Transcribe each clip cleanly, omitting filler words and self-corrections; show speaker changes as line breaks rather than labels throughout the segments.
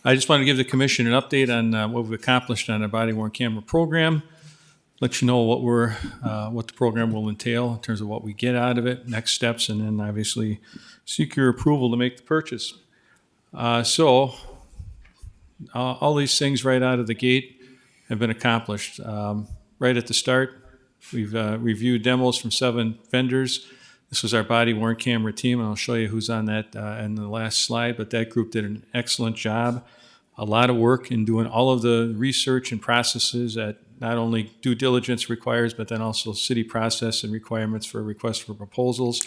I just want to give the commission an update on what we've accomplished on our body-worn camera program, let you know what the program will entail in terms of what we get out of it, next steps, and then obviously seek your approval to make the purchase. So all these things right out of the gate have been accomplished. Right at the start, we've reviewed demos from 7 vendors. This was our body-worn camera team, and I'll show you who's on that in the last slide, but that group did an excellent job. A lot of work in doing all of the research and processes that not only due diligence requires, but then also city process and requirements for requests for proposals.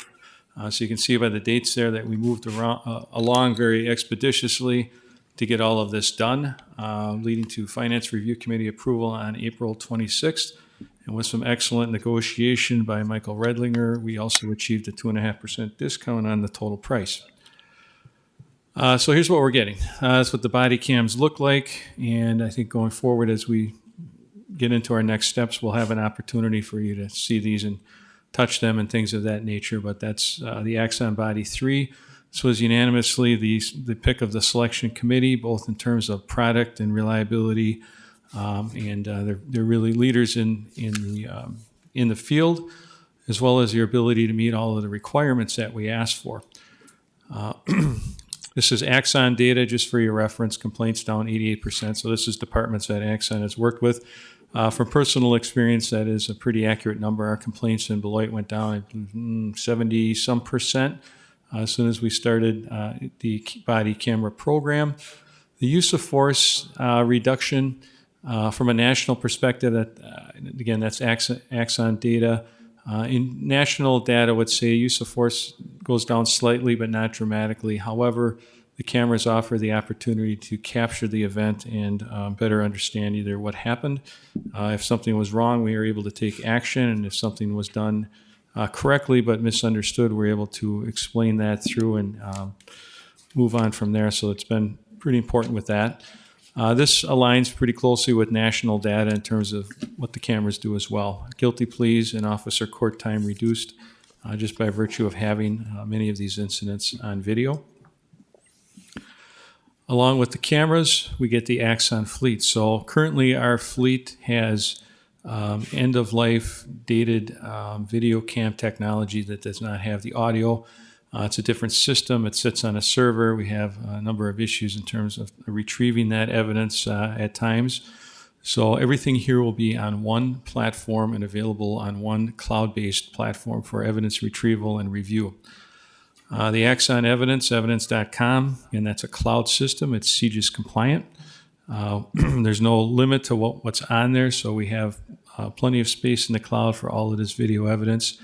So you can see by the dates there that we moved along very expeditiously to get all of this done, leading to Finance Review Committee approval on April 26th. And with some excellent negotiation by Michael Redlinger, we also achieved a 2.5% discount on the total price. So here's what we're getting. That's what the body cams look like. And I think going forward, as we get into our next steps, we'll have an opportunity for you to see these and touch them and things of that nature. But that's the Axon Body 3. This was unanimously the pick of the selection committee, both in terms of product and reliability. And they're really leaders in the field, as well as your ability to meet all of the requirements that we asked for. This is Axon data, just for your reference. Complaints down 88%. So this is departments that Axon has worked with. From personal experience, that is a pretty accurate number. Our complaints in Beloit went down 70-some% as soon as we started the body camera program. The use of force reduction. From a national perspective, again, that's Axon data. In national data, would say use of force goes down slightly, but not dramatically. However, the cameras offer the opportunity to capture the event and better understand either what happened. If something was wrong, we were able to take action, and if something was done correctly but misunderstood, we're able to explain that through and move on from there. So it's been pretty important with that. This aligns pretty closely with national data in terms of what the cameras do as well. Guilty pleas and officer court time reduced just by virtue of having many of these incidents on video. Along with the cameras, we get the Axon fleet. So currently our fleet has end-of-life dated video cam technology that does not have the audio. It's a different system. It sits on a server. We have a number of issues in terms of retrieving that evidence at times. So everything here will be on one platform and available on one cloud-based platform for evidence retrieval and review. The Axon Evidence, evidence.com, and that's a cloud system. It's CJIS compliant. There's no limit to what's on there, so we have plenty of space in the cloud for all of this video evidence.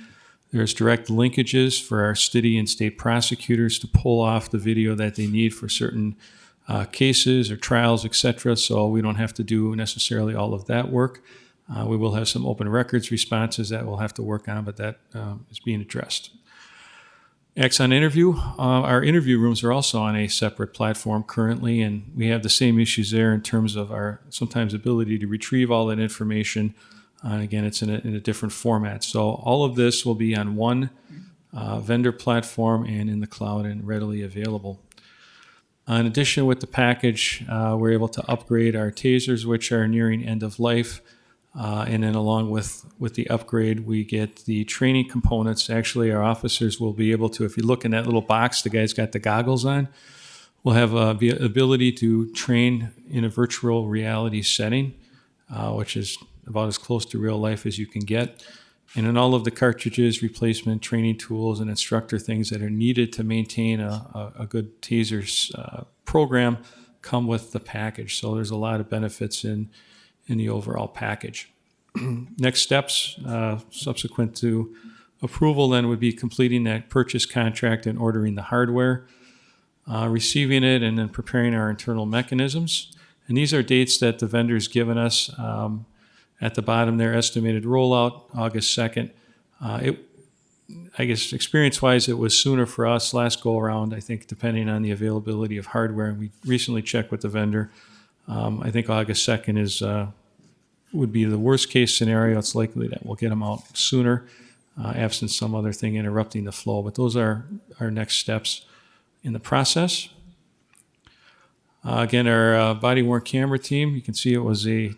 There's direct linkages for our city and state prosecutors to pull off the video that they need for certain cases or trials, etc. So we don't have to do necessarily all of that work. We will have some open records responses that we'll have to work on, but that is being addressed. Axon Interview. Our interview rooms are also on a separate platform currently, and we have the same issues there in terms of our sometimes ability to retrieve all that information. Again, it's in a different format. So all of this will be on one vendor platform and in the cloud and readily available. In addition, with the package, we're able to upgrade our tasers, which are nearing end of life. And then along with the upgrade, we get the training components. Actually, our officers will be able to, if you look in that little box, the guy's got the goggles on, we'll have the ability to train in a virtual reality setting, which is about as close to real life as you can get. And in all of the cartridges, replacement training tools, and instructor things that are needed to maintain a good taser program come with the package. So there's a lot of benefits in the overall package. Next steps, subsequent to approval, then would be completing that purchase contract and ordering the hardware, receiving it, and then preparing our internal mechanisms. And these are dates that the vendor's given us. At the bottom there, estimated rollout, August 2nd. I guess experience-wise, it was sooner for us last go-around, I think, depending on the availability of hardware. And we recently checked with the vendor. I think August 2nd would be the worst-case scenario. It's likely that we'll get them out sooner, absent some other thing interrupting the flow. But those are our next steps in the process. Again, our body-worn camera team, you can see it was a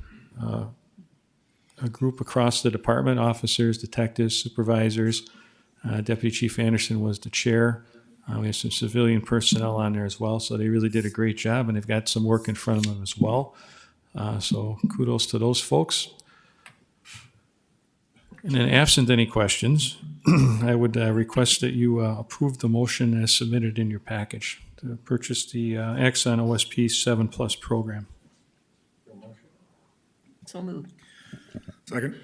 group across the department, officers, detectives, supervisors. Deputy Chief Anderson was the chair. We have some civilian personnel on there as well, so they really did a great job, and they've got some work in front of them as well. So kudos to those folks. And then absent any questions, I would request that you approve the motion as submitted in your package to purchase the Axon OSP 7 Plus program.
So moved.
Second.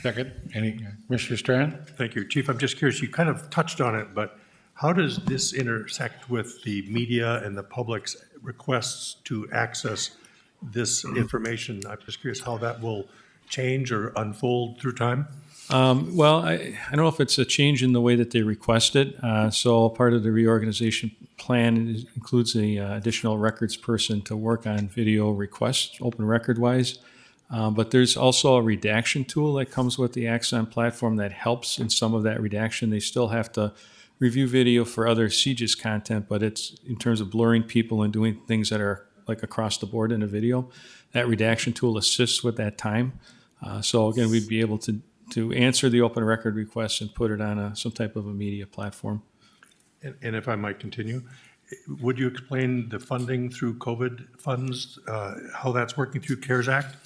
Second. Any, Commissioner Strand?
Thank you. Chief, I'm just curious, you kind of touched on it, but how does this intersect with the media and the public's requests to access this information? I'm just curious how that will change or unfold through time?
Well, I don't know if it's a change in the way that they request it. So part of the reorganization plan includes an additional records person to work on video requests, open record wise. But there's also a redaction tool that comes with the Axon platform that helps in some of that redaction. They still have to review video for other CJIS content, but it's in terms of blurring people and doing things that are like across the board in a video. That redaction tool assists with that time. So again, we'd be able to answer the open record requests and put it on some type of a media platform.
And if I might continue, would you explain the funding through COVID funds, how that's working through CARES Act?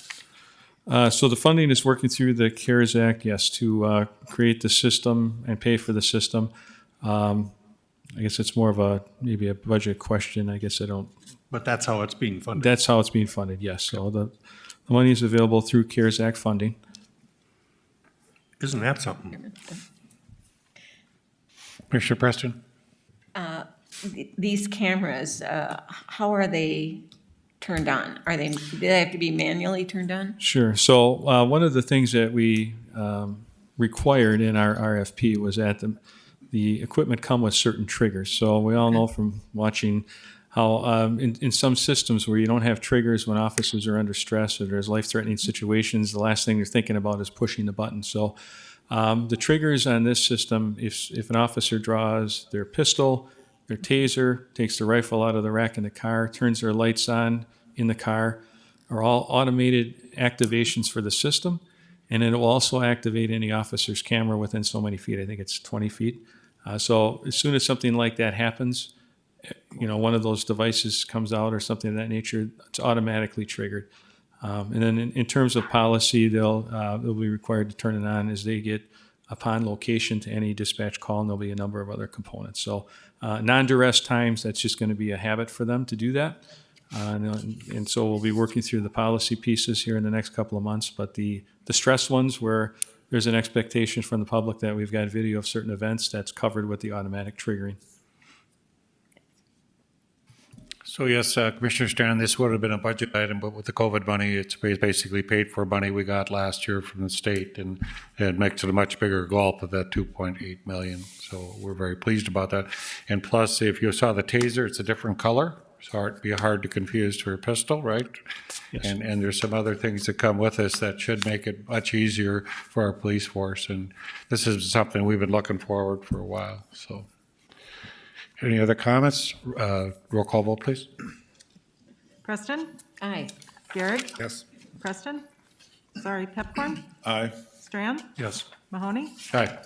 So the funding is working through the CARES Act, yes, to create the system and pay for the system. I guess it's more of maybe a budget question. I guess I don't.
But that's how it's being funded.
That's how it's being funded, yes. So the money is available through CARES Act funding.
Isn't that something?
Commissioner Preston?
These cameras, how are they turned on? Do they have to be manually turned on?
Sure. So one of the things that we required in our RFP was that the equipment come with certain triggers. So we all know from watching how in some systems where you don't have triggers when officers are under stress or there's life-threatening situations, the last thing they're thinking about is pushing the button. So the triggers on this system, if an officer draws their pistol, their taser, takes the rifle out of the rack in the car, turns their lights on in the car, are all automated activations for the system. And it will also activate any officer's camera within so many feet. I think it's 20 feet. So as soon as something like that happens, one of those devices comes out or something of that nature, it's automatically triggered. And then in terms of policy, they'll be required to turn it on as they get upon location to any dispatch call, and there'll be a number of other components. So non-duress times, that's just going to be a habit for them to do that. And so we'll be working through the policy pieces here in the next couple of months. But the stress ones where there's an expectation from the public that we've got video of certain events, that's covered with the automatic triggering.
So yes, Commissioner Strand, this would have been a budget item, but with the COVID money, it's basically paid for money we got last year from the state, and it makes it a much bigger gulp of that 2.8 million. So we're very pleased about that. And plus, if you saw the taser, it's a different color, so it'd be hard to confuse to a pistol, right?
Yes.
And there's some other things that come with this that should make it much easier for our police force. And this is something we've been looking forward for a while, so. Any other comments? Roll call vote, please.
Preston?
Aye.
Garrett?
Yes.
Preston? Sorry, Pepcorn?
Aye.
Strand?
Yes.
Mahoney?
Aye.